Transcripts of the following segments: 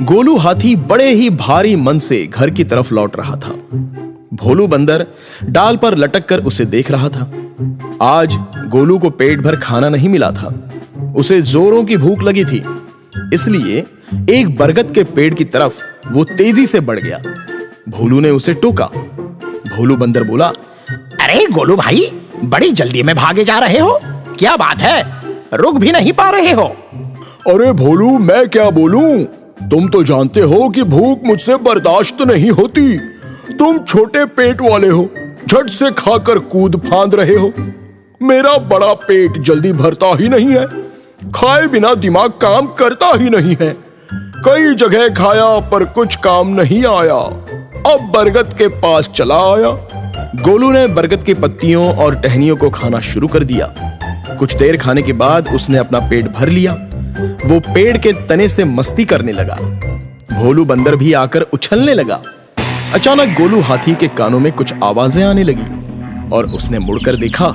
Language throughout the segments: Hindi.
गोलू हाथी बड़े ही भारी मन से घर की तरफ लौट रहा था। भोलू बंदर डाल पर लटक कर उसे देख रहा था। आज गोलू को पेट भर खाना नहीं मिला था। उसे जोरों की भूख लगी थी, इसलिए एक बरगद के पेड़ की तरफ वो तेजी से बढ़ गया। भोलू ने उसे टोका। भोलू बंदर बोला, अरे गोलू भाई, बड़ी जल्दी में भागे जा रहे हो, क्या बात है? रुक भी नहीं पा रहे हो? अरे भोलू, मैं क्या बोलूं? तुम तो जानते हो कि भूख मुझसे बर्दाश्त नहीं होती। तुम छोटे पेट वाले हो, झट से खाकर कूद फांद रहे हो। मेरा बड़ा पेट जल्दी भरता ही नहीं है, खाए बिना दिमाग काम करता ही नहीं है। कई जगह खाया पर कुछ काम नहीं आया। अब बरगद के पास चला आया। गोलू ने बरगद की पत्तियों और टहनियों को खाना शुरू कर दिया। कुछ देर खाने के बाद उसने अपना पेट भर लिया। वो पेड़ के तने से मस्ती करने लगा। भोलू बंदर भी आकर उछलने लगा। अचानक गोलू हाथी के कानों में कुछ आवाजें आने लगी और उसने मुड़कर देखा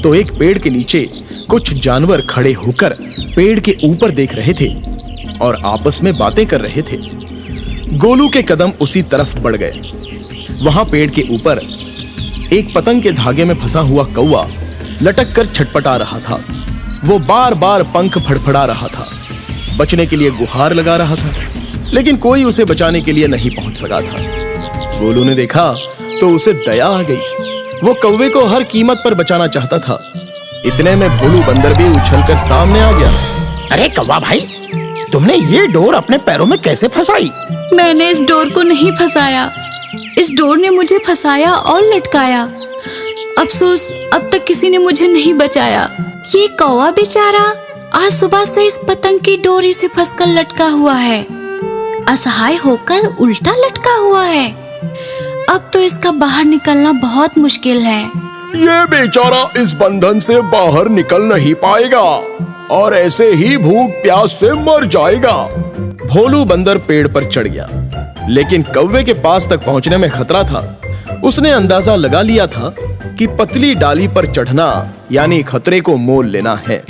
तो एक पेड़ के नीचे कुछ जानवर खड़े होकर पेड़ के ऊपर देख रहे थे और आपस में बातें कर रहे थे। गोलू के कदम उसी तरफ बढ़ गए। वहां पेड़ के ऊपर एक पतंग के धागे में फंसा हुआ कौवा लटक कर छटपटा रहा था। वो बार बार पंख फड़फड़ा रहा था, बचने के लिए गुहार लगा रहा था, लेकिन कोई उसे बचाने के लिए नहीं पहुंच सका था। गोलू ने देखा तो उसे दया आ गई। वो कौवे को हर कीमत पर बचाना चाहता था। इतने में भोलू बंदर भी उछलकर सामने आ गया। अरे कौवा भाई, तुमने ये डोर अपने पैरों में कैसे फंसाई? मैंने इस डोर को नहीं फंसाया, इस डोर ने मुझे फंसाया और लटकाया। अफसोस, अब तक किसी ने मुझे नहीं बचाया। ये कौवा बेचारा आज सुबह से इस पतंग की डोरी से फंसकर लटका हुआ है, असहाय होकर उल्टा लटका हुआ है। अब तो इसका बाहर निकलना बहुत मुश्किल है। ये बेचारा इस बंधन से बाहर निकल नहीं पाएगा और ऐसे ही भूख प्यास से मर जाएगा। भोलू बंदर पेड़ पर चढ़ गया, लेकिन कौवे के पास तक पहुंचने में खतरा था। उसने अंदाजा लगा लिया था कि पतली डाली पर चढ़ना यानी खतरे को मोल लेना है।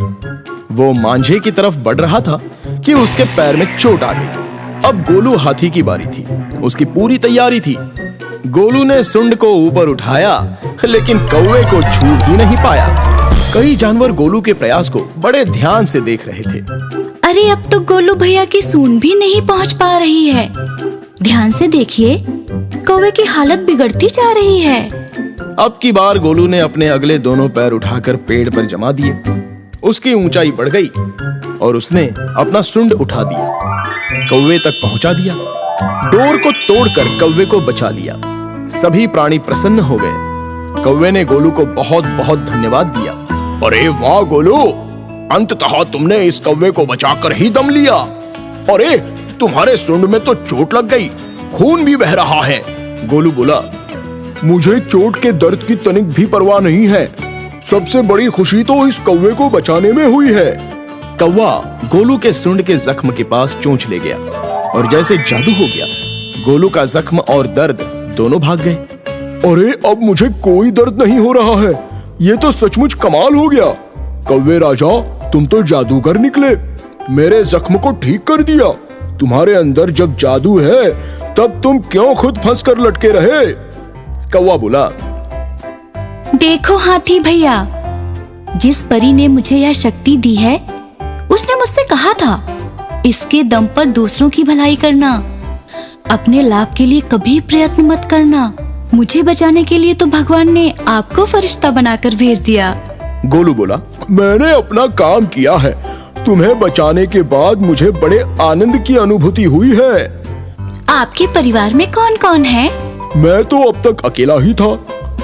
वो मांझे की तरफ बढ़ रहा था कि उसके पैर में चोट आ गई। अब गोलू हाथी की बारी थी। उसकी पूरी तैयारी थी। गोलू ने सुंड को ऊपर उठाया, लेकिन कौवे को छू ही नहीं पाया। कई जानवर गोलू के प्रयास को बड़े ध्यान से देख रहे थे। अरे अब तो गोलू भैया की सूंड भी नहीं पहुंच पा रही है। ध्यान से देखिए, कौवे की हालत बिगड़ती जा रही है। अब की बार गोलू ने अपने अगले दोनों पैर उठाकर पेड़ पर जमा दिए। उसकी ऊंचाई बढ़ गई और उसने अपना सुंड उठा दिया, कौवे तक पहुंचा दिया। डोर को तोड़कर कौवे को बचा लिया। सभी प्राणी प्रसन्न हो गए। कौवे ने गोलू को बहुत बहुत धन्यवाद दिया। अरे वाह गोलू, अंततः तुमने इस कौवे को बचाकर ही दम लिया। अरे तुम्हारे सुंड में तो चोट लग गई, खून भी बह रहा है। गोलू बोला, मुझे चोट के दर्द की तनिक भी परवाह नहीं है। सबसे बड़ी खुशी तो इस कौवे को बचाने में हुई है। कौवा गोलू के सुंड के जख्म के पास चोंच ले गया और जैसे जादू हो गया, गोलू का जख्म और दर्द दोनों भाग गए। अरे अब मुझे कोई दर्द नहीं हो रहा है। ये तो सचमुच कमाल हो गया। कौवे राजा, तुम तो जादूगर निकले। मेरे जख्म को ठीक कर दिया। तुम्हारे अंदर जब जादू है तब तुम क्यों खुद फंस कर लटके रहे? कौवा बोला, देखो हाथी भैया, जिस परी ने मुझे यह शक्ति दी है, उसने मुझसे कहा था इसके दम पर दूसरों की भलाई करना, अपने लाभ के लिए कभी प्रयत्न मत करना। मुझे बचाने के लिए तो भगवान ने आपको फरिश्ता बनाकर भेज दिया। गोलू बोला, मैंने अपना काम किया है। तुम्हें बचाने के बाद मुझे बड़े आनंद की अनुभूति हुई है। आपके परिवार में कौन कौन है? मैं तो अब तक अकेला ही था।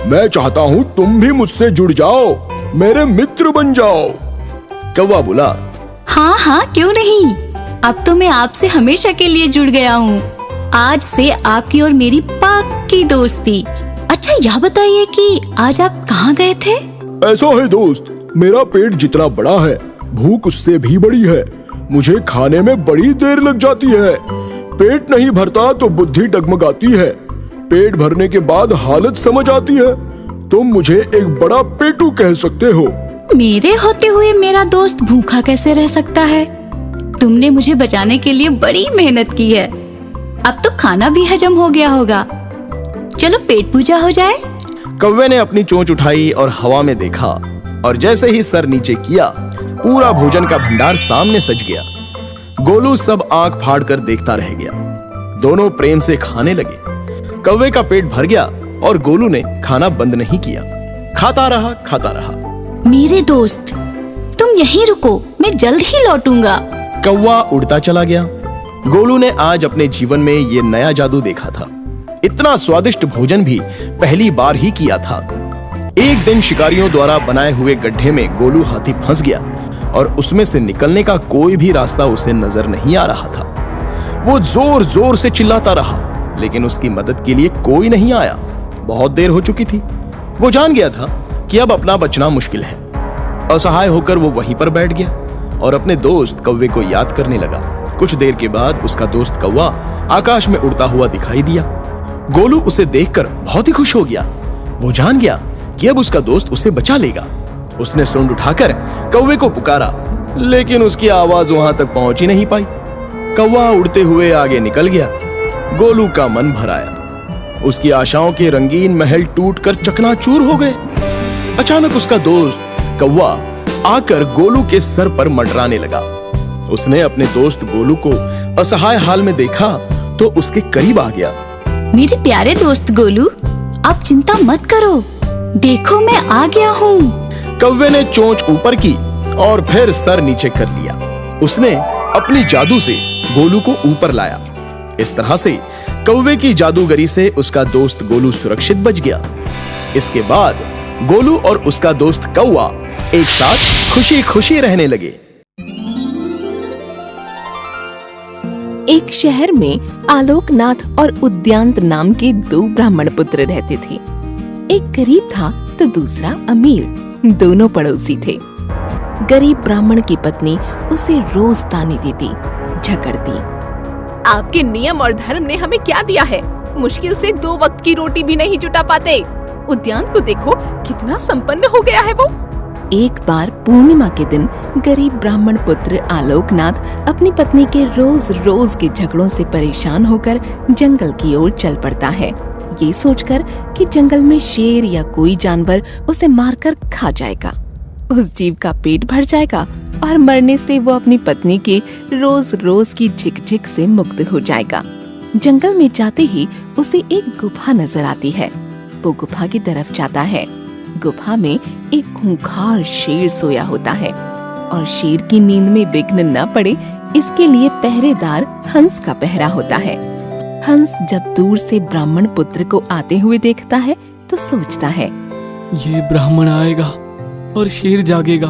मैं चाहता हूँ तुम भी मुझसे जुड़ जाओ, मेरे मित्र बन जाओ। कौवा बोला, हाँ हाँ, क्यों नहीं। अब तो मैं आपसे हमेशा के लिए जुड़ गया हूँ। आज से आपकी और मेरी पक्की दोस्ती। अच्छा यह बताइए कि आज आप कहाँ गए थे? ऐसा है दोस्त, मेरा पेट जितना बड़ा है, भूख उससे भी बड़ी है। मुझे खाने में बड़ी देर लग जाती है। पेट नहीं भरता तो बुद्धि डगमगाती है। पेट भरने के बाद हालत समझ आती है। तुम मुझे एक बड़ा पेटू कह सकते हो। मेरे होते हुए मेरा दोस्त भूखा कैसे रह सकता है? तुमने मुझे बचाने के लिए बड़ी मेहनत की है। अब तो खाना भी हजम हो गया होगा। चलो पेट पूजा हो जाए। कौवे ने अपनी चोंच उठाई और हवा में देखा, और जैसे ही सर नीचे किया, पूरा भोजन का भंडार सामने सज गया। गोलू सब आंख फाड़ कर देखता रह गया। दोनों प्रेम से खाने लगे। कौवे का पेट भर गया और गोलू ने खाना बंद नहीं किया। खाता रहा, खाता रहा। मेरे दोस्त, तुम यहीं रुको, मैं जल्द ही लौटूंगा। कौवा उड़ता चला गया। गोलू ने आज अपने जीवन में ये नया जादू देखा था। इतना स्वादिष्ट भोजन भी पहली बार ही किया था। एक दिन शिकारियों द्वारा बनाए हुए गड्ढे में गोलू हाथी फंस गया और उसमें से निकलने का कोई भी रास्ता उसे नजर नहीं आ रहा था। वो जोर जोर से चिल्लाता रहा, लेकिन उसकी मदद के लिए कोई नहीं आया। बहुत देर हो चुकी थी। वो जान गया था कि अब अपना बचना मुश्किल है। असहाय होकर वो वहीं पर बैठ गया और अपने दोस्त कौवे को याद करने लगा। कुछ देर के बाद उसका दोस्त कौवा आकाश में उड़ता हुआ दिखाई दिया। गोलू उसे देखकर बहुत ही खुश हो गया। वो जान गया कि अब उसका दोस्त उसे बचा लेगा। उसने सूंड उठाकर कौवे को पुकारा, लेकिन उसकी आवाज वहां तक पहुंच ही नहीं पाई। कौवा उड़ते हुए आगे निकल गया। गोलू का मन भर आया। उसकी आशाओं के रंगीन महल टूटकर चकनाचूर हो गए। अचानक उसका दोस्त कौवा आकर गोलू के सर पर मंडराने लगा। उसने अपने दोस्त गोलू को असहाय हाल में देखा तो उसके करीब आ गया। मेरे प्यारे दोस्त गोलू, आप चिंता मत करो, देखो मैं आ गया हूँ। कौवे ने चोंच ऊपर की और फिर सर नीचे कर लिया। उसने अपनी जादू से गोलू को ऊपर लाया। इस तरह से कौवे की जादूगरी से उसका दोस्त गोलू सुरक्षित बच गया। इसके बाद गोलू और उसका दोस्त कौवा एक साथ खुशी खुशी रहने लगे। एक शहर में आलोकनाथ और उद्यांत नाम के 2 ब्राह्मण पुत्र रहते थे। एक गरीब था तो दूसरा अमीर। दोनों पड़ोसी थे। गरीब ब्राह्मण की पत्नी उसे रोज ताने देती, झगड़ती। आपके नियम और धर्म ने हमें क्या दिया है? मुश्किल से 2 वक्त की रोटी भी नहीं जुटा पाते। उद्यांत को देखो, कितना संपन्न हो गया है वो। एक बार पूर्णिमा के दिन गरीब ब्राह्मण पुत्र आलोकनाथ अपनी पत्नी के रोज रोज के झगड़ों से परेशान होकर जंगल की ओर चल पड़ता है, ये सोचकर कि जंगल में शेर या कोई जानवर उसे मारकर खा जाएगा। उस जीव का पेट भर जाएगा और मरने से वो अपनी पत्नी के रोज रोज की झिक-झिक से मुक्त हो जाएगा। जंगल में जाते ही उसे एक गुफा नजर आती है। वो गुफा की तरफ जाता है। गुफा में एक खूंखार शेर सोया होता है और शेर की नींद में विघ्न न पड़े इसके लिए पहरेदार हंस का पहरा होता है। हंस जब दूर से ब्राह्मण पुत्र को आते हुए देखता है तो सोचता है, ये ब्राह्मण आएगा और शेर जागेगा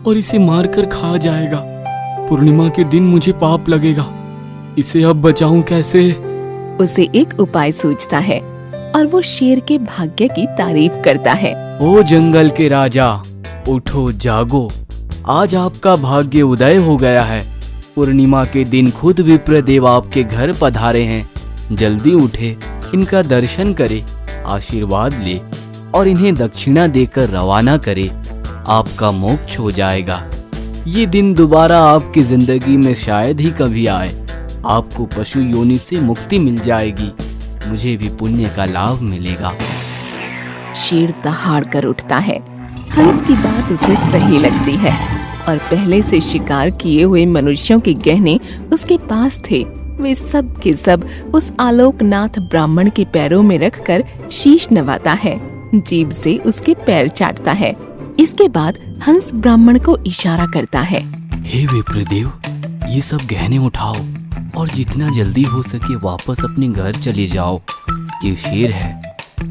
और इसे मारकर खा जाएगा। पूर्णिमा के दिन मुझे पाप लगेगा, इसे अब बचाऊं कैसे? उसे एक उपाय सूझता है और वो शेर के भाग्य की तारीफ करता है। ओ जंगल के राजा, उठो जागो, आज आपका भाग्य उदय हो गया है। पूर्णिमा के दिन खुद विप्रदेव आपके घर पधारे हैं। जल्दी उठे, इनका दर्शन करे, आशीर्वाद ले और इन्हें दक्षिणा देकर रवाना करे। आपका मोक्ष हो जाएगा। ये दिन दोबारा आपकी जिंदगी में शायद ही कभी आए। आपको पशु योनि से मुक्ति मिल जाएगी, मुझे भी पुण्य का लाभ मिलेगा। शेर दहाड़ कर उठता है। हंस की बात उसे सही लगती है और पहले से शिकार किए हुए मनुष्यों के गहने उसके पास थे। वे सब के सब उस आलोकनाथ ब्राह्मण के पैरों में रखकर शीश नवाता है, जीभ से उसके पैर चाटता है। इसके बाद हंस ब्राह्मण को इशारा करता है, हे विप्रदेव, ये सब गहने उठाओ और जितना जल्दी हो सके वापस अपने घर चले जाओ। ये शेर है,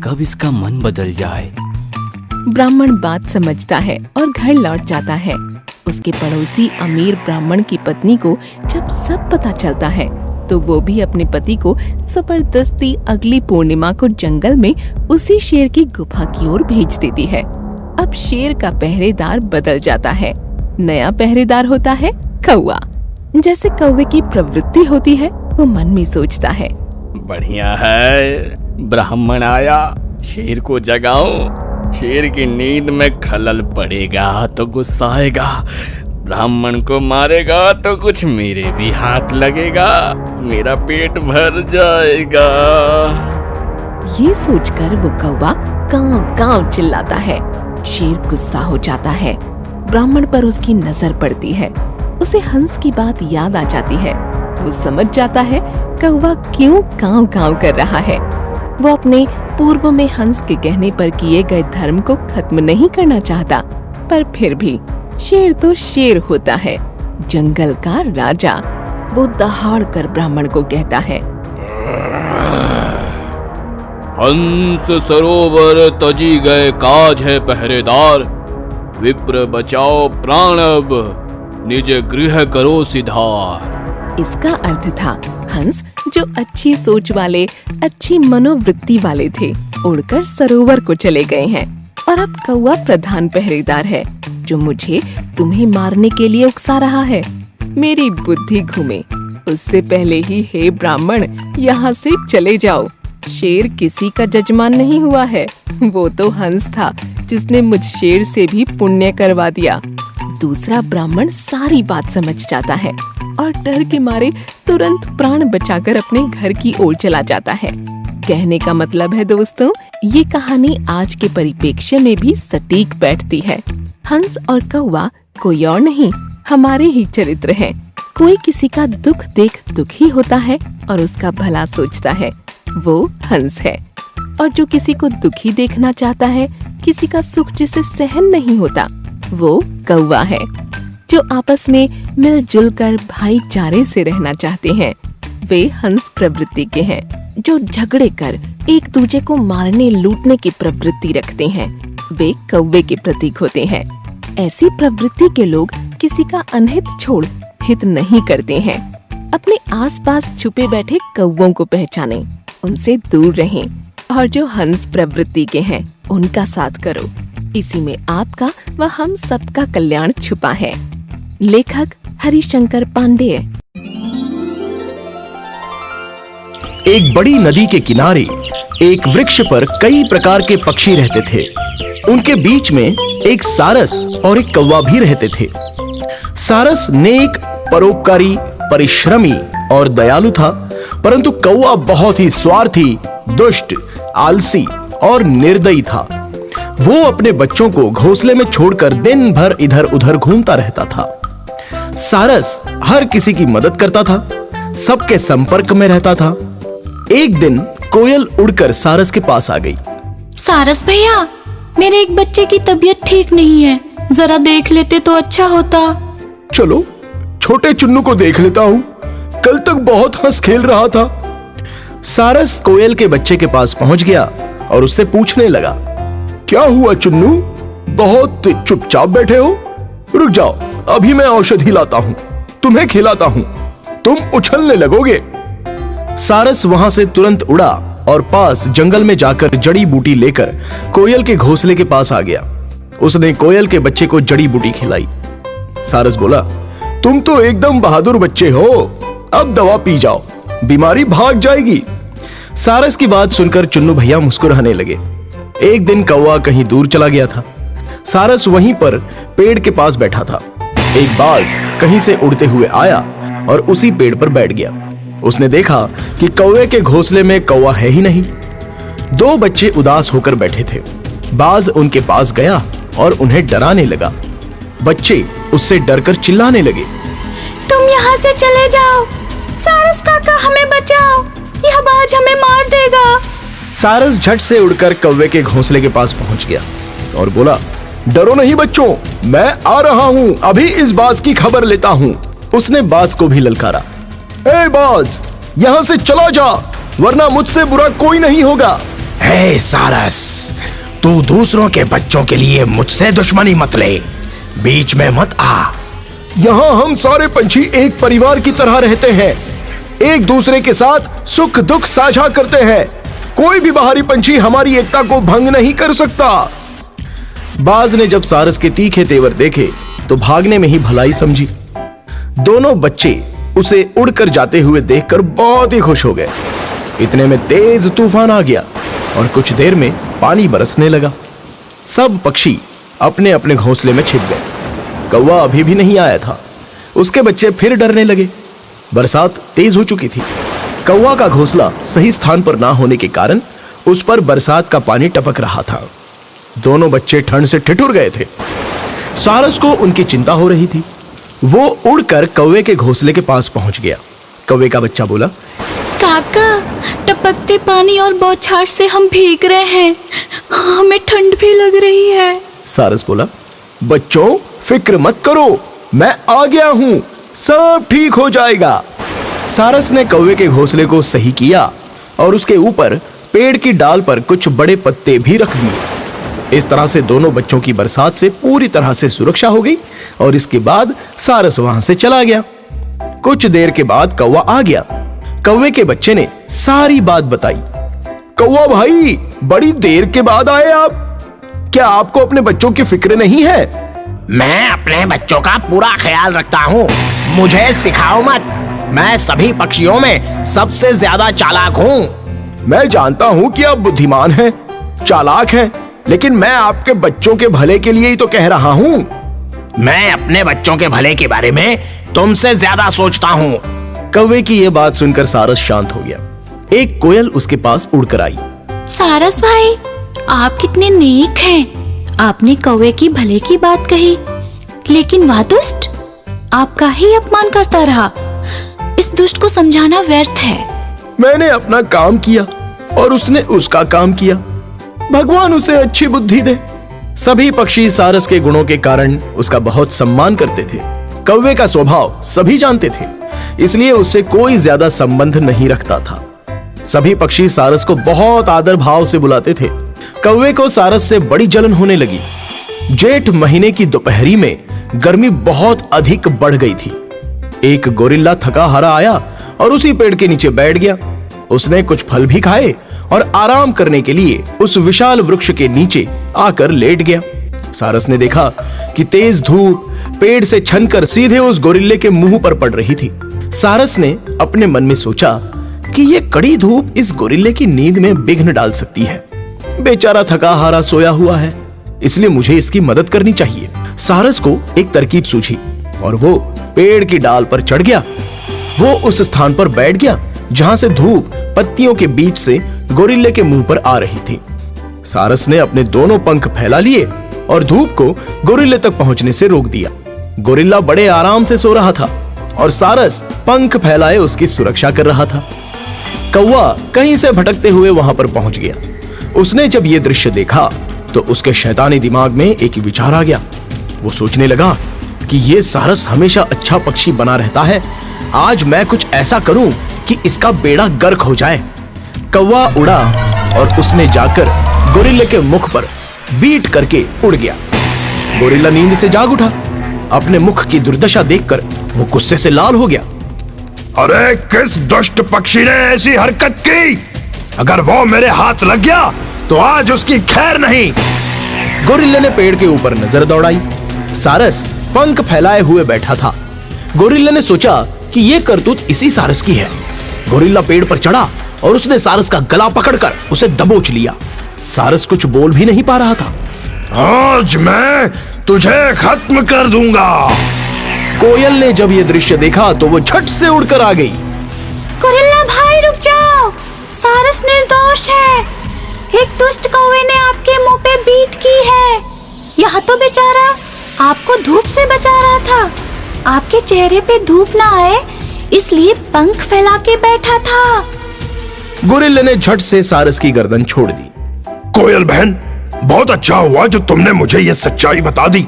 कब इसका मन बदल जाए। ब्राह्मण बात समझता है और घर लौट जाता है। उसके पड़ोसी अमीर ब्राह्मण की पत्नी को जब सब पता चलता है तो वो भी अपने पति को जबरदस्ती अगली पूर्णिमा को जंगल में उसी शेर की गुफा की ओर भेज देती है। अब शेर का पहरेदार बदल जाता है। नया पहरेदार होता है कौवा। जैसे कौवे की प्रवृत्ति होती है, वो मन में सोचता है, बढ़िया है, ब्राह्मण आया, शेर को जगाओ। शेर की नींद में खलल पड़ेगा तो गुस्सा आएगा। ब्राह्मण को मारेगा तो कुछ मेरे भी हाथ लगेगा, मेरा पेट भर जाएगा। ये सोचकर वो कौवा कांव कांव चिल्लाता है। शेर गुस्सा हो जाता है। ब्राह्मण पर उसकी नजर पड़ती है। उसे हंस की बात याद आ जाती है। वो समझ जाता है कौवा क्यों कांव कांव कर रहा है। वो अपने पूर्व में हंस के कहने पर किए गए धर्म को खत्म नहीं करना चाहता, पर फिर भी शेर तो शेर होता है, जंगल का राजा। वो दहाड़ कर ब्राह्मण को कहता है, हंस सरोवर तजी गए काज है पहरेदार, विप्र बचाओ प्राण अब, निज गृह करो सिधार। इसका अर्थ था हंस जो अच्छी सोच वाले, अच्छी मनोवृत्ति वाले थे, उड़कर सरोवर को चले गए हैं, और अब कौवा प्रधान पहरेदार है जो मुझे तुम्हें मारने के लिए उकसा रहा है। मेरी बुद्धि घूमे उससे पहले ही हे ब्राह्मण यहाँ से चले जाओ। शेर किसी का जजमान नहीं हुआ है, वो तो हंस था जिसने मुझ शेर से भी पुण्य करवा दिया। दूसरा ब्राह्मण सारी बात समझ जाता है और डर के मारे तुरंत प्राण बचाकर अपने घर की ओर चला जाता है। कहने का मतलब है दोस्तों, ये कहानी आज के परिप्रेक्ष्य में भी सटीक बैठती है। हंस और कौवा कोई और नहीं, हमारे ही चरित्र हैं। कोई किसी का दुख देख दुखी होता है और उसका भला सोचता है, वो हंस है। और जो किसी को दुखी देखना चाहता है, किसी का सुख जिसे सहन नहीं होता, वो कौवा है। जो आपस में मिलजुल कर भाईचारे से रहना चाहते हैं, वे हंस प्रवृत्ति के हैं। जो झगड़े कर एक दूसरे को मारने लूटने की प्रवृत्ति रखते हैं, वे कौवे के प्रतीक होते हैं। ऐसी प्रवृत्ति के लोग किसी का अनहित छोड़ हित नहीं करते हैं। अपने आसपास छुपे बैठे कौवों को पहचानें, उनसे दूर रहें, और जो हंस प्रवृत्ति के हैं उनका साथ करो। इसी में आपका व हम सबका कल्याण छुपा है। लेखक हरिशंकर पांडेय। एक बड़ी नदी के किनारे एक वृक्ष पर कई प्रकार के पक्षी रहते थे। उनके बीच में एक सारस और एक कौवा भी रहते थे। सारस नेक, परोपकारी, परिश्रमी और दयालु था, परंतु कौवा बहुत ही स्वार्थी, दुष्ट, आलसी और निर्दयी था। वो अपने बच्चों को घोंसले में छोड़कर दिन भर इधर उधर घूमता रहता था। सारस हर किसी की मदद करता था, सबके संपर्क में रहता था। एक दिन कोयल उड़कर सारस के पास आ गई। सारस भैया, मेरे एक बच्चे की तबीयत ठीक नहीं है, जरा देख लेते तो अच्छा होता। चलो छोटे चुन्नू को देख लेता हूँ, कल तक बहुत हंस खेल रहा था। सारस कोयल के बच्चे के पास पहुंच गया और उससे पूछने लगा, क्या हुआ चुन्नू, बहुत चुपचाप बैठे हो? रुक जाओ, अभी मैं औषधि लाता हूँ, तुम्हें खिलाता हूँ, तुम उछलने लगोगे। सारस वहां से तुरंत उड़ा और पास जंगल में जाकर जड़ी बूटी लेकर कोयल के घोंसले के पास आ गया। उसने कोयल के बच्चे को जड़ी बूटी खिलाई। सारस बोला, तुम तो एकदम बहादुर बच्चे हो, अब दवा पी जाओ, बीमारी भाग जाएगी। सारस की बात सुनकर चुन्नू भैया मुस्कुराने लगे। एक दिन कौवा कहीं दूर चला गया था। सारस वहीं पर पेड़ के पास बैठा था। एक बाज कहीं से उड़ते हुए आया और उसी पेड़ पर बैठ गया। उसने देखा कि कौवे के घोंसले में कौवा है ही नहीं। दो बच्चे उदास होकर बैठे थे। बाज उनके पास गया और उन्हें डराने लगा। बच्चे उससे डरकर चिल्लाने लगे, तुम यहाँ से चले जाओ, सारस काका हमें बचाओ, यह बाज हमें मार देगा। सारस झट से उड़कर कौवे के घोंसले के पास पहुंच गया और बोला, डरो नहीं बच्चों, मैं आ रहा हूँ, अभी इस बाज की खबर लेता हूँ। उसने बाज को भी ललकारा, ए बाज, यहाँ से चला जा, वरना मुझसे बुरा कोई नहीं होगा। हे सारस, तू दूसरों के बच्चों के लिए मुझसे दुश्मनी मत ले, बीच में मत आ। यहाँ हम सारे पंछी एक परिवार की तरह रहते हैं, एक दूसरे के साथ सुख दुख साझा करते हैं। कोई भी बाहरी पंछी हमारी एकता को भंग नहीं कर सकता। बाज ने जब सारस के तीखे तेवर देखे तो भागने में ही भलाई समझी। दोनों बच्चे उसे उड़कर जाते हुए देखकर बहुत ही खुश हो गए। इतने में तेज तूफान आ गया और कुछ देर में पानी बरसने लगा। सब पक्षी अपने अपने घोंसले में छिप गए। कौवा अभी भी नहीं आया था। उसके बच्चे फिर डरने लगे। बरसात तेज हो चुकी थी। कौवा का घोंसला सही स्थान पर ना होने के कारण उस पर बरसात का पानी टपक रहा था। दोनों बच्चे ठंड से ठिठुर गए थे। सारस को उनकी चिंता हो रही थी। वो उड़कर कौवे के घोंसले के पास पहुंच गया। कौवे का बच्चा बोला, काका, टपकते पानी और बौछार से हम भीग रहे हैं, हमें ठंड भी लग रही है। सारस बोला, बच्चों फिक्र मत करो, मैं आ गया हूं, सब ठीक हो जाएगा। सारस ने कौवे के घोंसले को सही किया और उसके ऊपर पेड़ की डाल पर कुछ बड़े पत्ते भी रख दिए। इस तरह से दोनों बच्चों की बरसात से पूरी तरह से सुरक्षा हो गई और इसके बाद सारस वहां से चला गया। कुछ देर के बाद कौवा आ गया। कौवे के बच्चे ने सारी बात बताई। कौवा भाई, बड़ी देर के बाद आए आप, क्या आपको अपने बच्चों की फिक्र नहीं है? मैं अपने बच्चों का पूरा ख्याल रखता हूँ, मुझे सिखाओ मत। मैं सभी पक्षियों में सबसे ज्यादा चालाक हूँ। मैं जानता हूं कि आप बुद्धिमान हैं, चालाक हैं, लेकिन मैं आपके बच्चों के भले के लिए ही तो कह रहा हूं। मैं अपने बच्चों के भले के बारे में तुमसे ज्यादा सोचता हूँ। कौवे की यह बात सुनकर सारस शांत हो गया। एक कोयल उसके पास उड़कर आई। सारस भाई, आप कितने नेक हैं। आपने कौवे की भले की बात कही, लेकिन वह दुष्ट आपका ही अपमान करता रहा। इस दुष्ट को समझाना व्यर्थ है। मैंने अपना काम किया और उसने उसका काम किया। भगवान उसे अच्छी बुद्धि दे। सभी पक्षी सारस के गुणों के कारण उसका बहुत सम्मान करते थे। कौवे का स्वभाव सभी जानते थे, इसलिए उससे कोई ज्यादा संबंध नहीं रखता था। सभी पक्षी सारस को बहुत आदर भाव से बुलाते थे। कौवे को सारस से बड़ी जलन होने लगी। जेठ महीने की दोपहरी में गर्मी बहुत अधिक बढ़ गई थी। एक गोरिल्ला थका हारा आया और उसी पेड़ के नीचे बैठ गया। उसने कुछ फल भी खाए और आराम करने के लिए उस विशाल वृक्ष के नीचे आकर लेट गया। सारस ने देखा कि तेज धूप पेड़ से छनकर सीधे उस गोरिल्ले के मुंह पर पड़ रही थी। सारस ने अपने मन में सोचा कि ये कड़ी धूप इस गोरिल्ले की नींद में विघ्न डाल सकती है। बेचारा थका हारा सोया हुआ है, इसलिए मुझे इसकी मदद करनी चाहिए। सारस को एक तरकीब सूझी और वो पेड़ की डाल पर चढ़ गया। वो उस स्थान पर बैठ गया जहां से धूप पत्तियों के बीच से गोरिल्ले के मुंह पर आ रही थी। सारस ने अपने दोनों पंख फैला लिए और धूप को गोरिल्ले तक पहुंचने से रोक दिया। गोरिल्ला बड़े आराम से सो रहा था और सारस पंख फैलाए उसकी सुरक्षा कर रहा था। कौवा कहीं से भटकते हुए वहां पर पहुंच गया। उसने जब यह दृश्य देखा तो उसके शैतानी दिमाग में एक विचार आ गया। वो सोचने लगा कि ये सारस हमेशा अच्छा पक्षी बना रहता है, आज मैं कुछ ऐसा करूं कि इसका बेड़ा गर्क हो जाए। कौवा उड़ा और उसने जाकर गोरिल्ले के मुख पर बीट करके उड़ गया। गोरिल्ला नींद से जाग उठा। अपने मुख की दुर्दशा देखकर वो गुस्से से लाल हो गया। अरे किस दुष्ट पक्षी ने ऐसी हरकत की? अगर वो मेरे हाथ लग गया तो आज उसकी खैर नहीं। गोरिल्ले ने पेड़ के ऊपर नजर दौड़ाई। सारस पंख फैलाए हुए बैठा था। गोरिल्ले ने सोचा कि यह करतूत इसी सारस की है। गोरिल्ला पेड़ पर चढ़ा और उसने सारस का गला पकड़कर उसे दबोच लिया। सारस कुछ बोल भी नहीं पा रहा था। आज मैं तुझे खत्म कर दूंगा। कोयल ने जब यह दृश्य देखा तो वो झट से उड़कर आ गई। गोरिल्ला भाई रुक जाओ, सारस निर्दोष है। एक दुष्ट कौवे ने आपके मुंह पे बीट की है। यहाँ तो बेचारा आपको धूप से बचा रहा था। आपके चेहरे पे धूप ना आए इसलिए पंख फैला के बैठा था। गोरिल्ले ने झट से सारस की गर्दन छोड़ दी। कोयल बहन, बहुत अच्छा हुआ जो तुमने मुझे ये सच्चाई बता दी,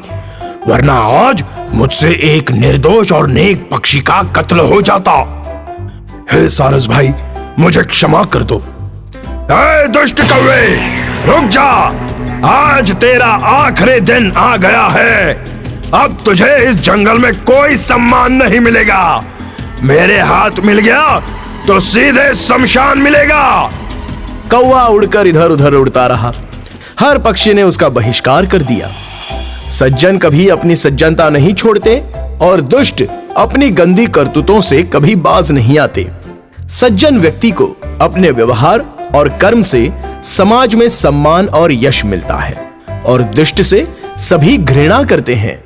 वरना आज मुझसे एक निर्दोष और नेक पक्षी का कत्ल हो जाता। हे सारस भाई, मुझे क्षमा कर दो। ऐ दुष्ट कौवे, रुक जा। आज तेरा आखिरी दिन आ गया है। अब तुझे इस जंगल में कोई सम्मान नहीं मिलेगा। मेरे हाथ मिल गया तो सीधे शमशान मिलेगा। कौवा उड़कर इधर उधर उड़ता रहा। हर पक्षी ने उसका बहिष्कार कर दिया। सज्जन कभी अपनी सज्जनता नहीं छोड़ते और दुष्ट अपनी गंदी करतूतों से कभी बाज नहीं आते। सज्जन व्यक्ति को अपने व्यवहार और कर्म से समाज में सम्मान और यश मिलता है और दुष्ट से सभी घृणा करते हैं।